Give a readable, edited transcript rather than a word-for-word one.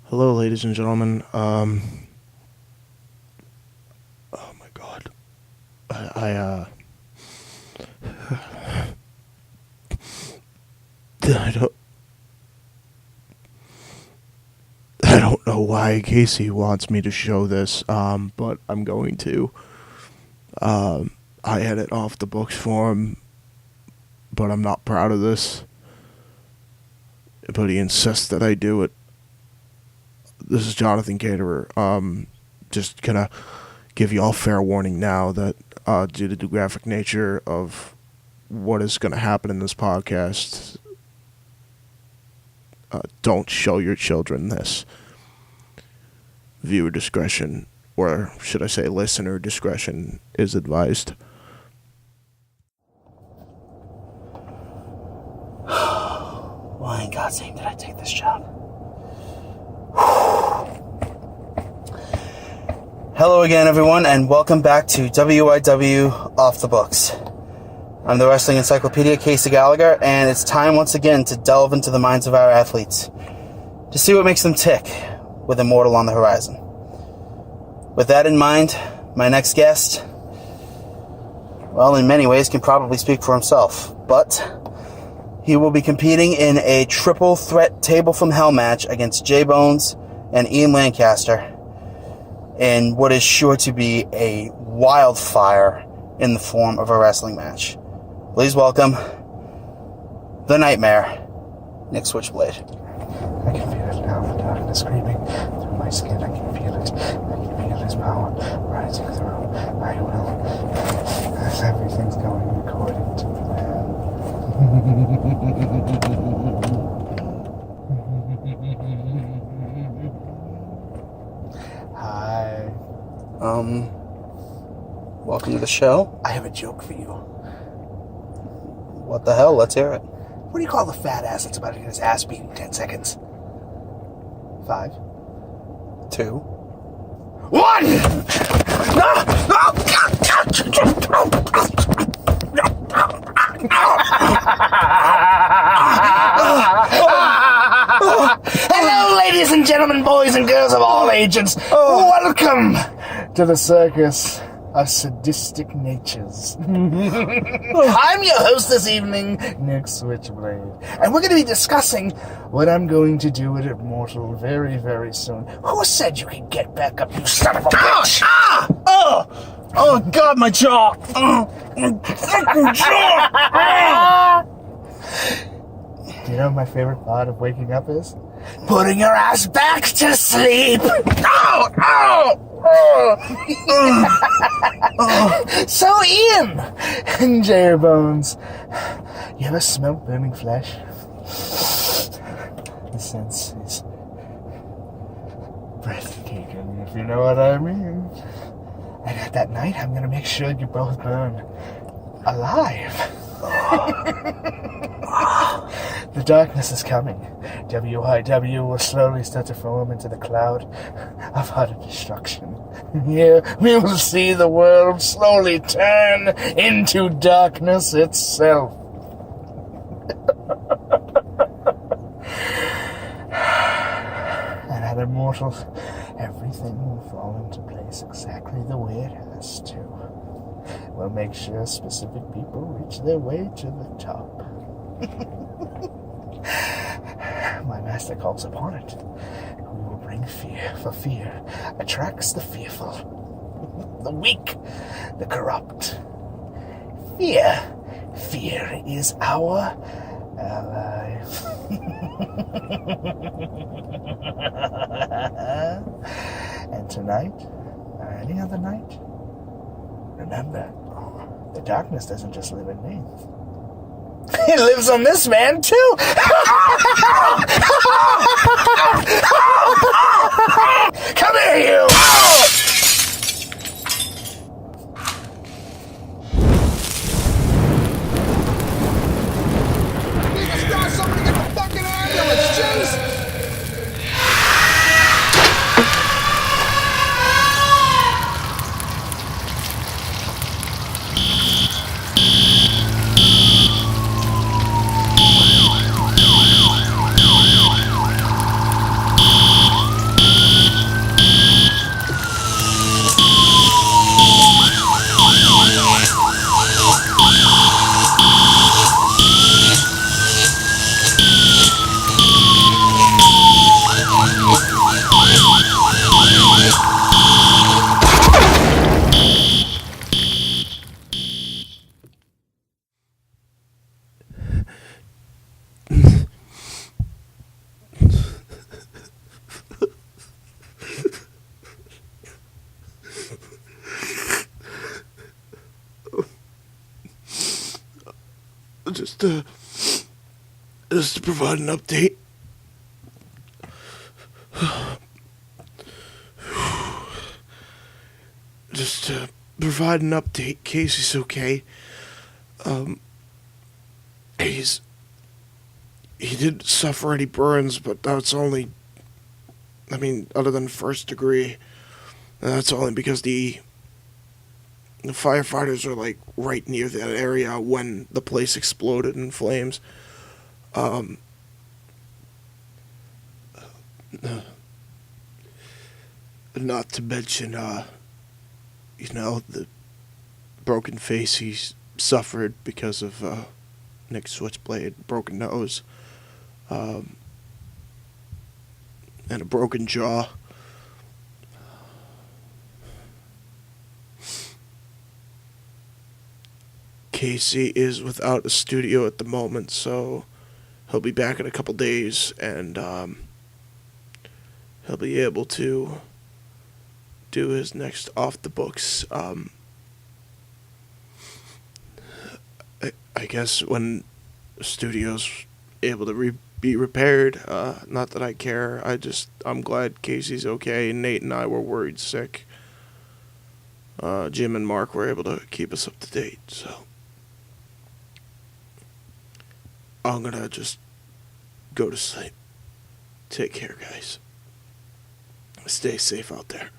Hello, ladies and gentlemen. Oh my God. I don't know why Casey wants me to show this, but I'm going to. I had it off the books for him, but I'm not proud of this. But he insists that I do it. This is Jonathan Caterer. Just gonna give you all fair warning now that due to the graphic nature of what is going to happen in this podcast, don't show your children this. Viewer discretion, or should I say listener discretion, is advised. Why in God's name did I take this job? Hello again, everyone, and welcome back to WYW Off the Books. I'm the Wrestling Encyclopedia, Casey Gallagher, and it's time once again to delve into the minds of our athletes to see what makes them tick with Immortal on the horizon. With that in mind, my next guest, well, in many ways can probably speak for himself, but he will be competing in a triple threat table from hell match against Jay Bones and Ian Lancaster in what is sure to be a wildfire in the form of a wrestling match. Please welcome the Nightmare, Nick Switchblade. I can feel it now, the darkness creeping through my skin. I can feel it. I can feel his power rising through. I will, as everything's going according to plan. Hi. Welcome to the show. I have a joke for you. What the hell? Let's hear it. What do you call the fat ass that's about to get his ass beat in 10 seconds? 5, 2, 1! Hello, ladies and gentlemen, boys and girls of all ages. Welcome to the circus of sadistic natures. I'm your host this evening, Nick Switchblade, and we're going to be discussing what I'm going to do at Immortal very, very soon. Who said you could get back up, you son of a bitch? Oh, God, my jaw! Do you know what my favorite part of waking up is? Putting your ass back to sleep! So, Ian and Jay Bones, you ever smelled burning flesh? The sense is breathtaking, if you know what I mean. And that night, I'm gonna make sure you both burn alive. The darkness is coming. WYW will slowly start to form into the cloud of utter destruction. Here we will see the world slowly turn into darkness itself. And at Immortal, everything will fall into place exactly the way it has to. We'll make sure specific people reach their way to the top. My master calls upon it. We will bring fear, for fear attracts the fearful, the weak, the corrupt. Fear is our ally. And tonight, or any other night, remember, the darkness doesn't just live in me. It lives on this man, too! Come here, you! Somebody get a fucking ambulance, jeez! Just to provide an update. Just to provide an update. Casey's okay. He didn't suffer any burns, but that's only, I mean, other than first degree. And that's only because the firefighters are like right near that area when the place exploded in flames. Not to mention, the broken face he suffered because of Nick's Switchblade, broken nose, and a broken jaw. Casey is without a studio at the moment, so he'll be back in a couple days, and he'll be able to do his next off the books. I guess when the studio's able to be repaired, not that I care. I'm glad Casey's okay. Nate and I were worried sick. Jim and Mark were able to keep us up to date, so I'm gonna just go to sleep. Take care, guys. Stay safe out there.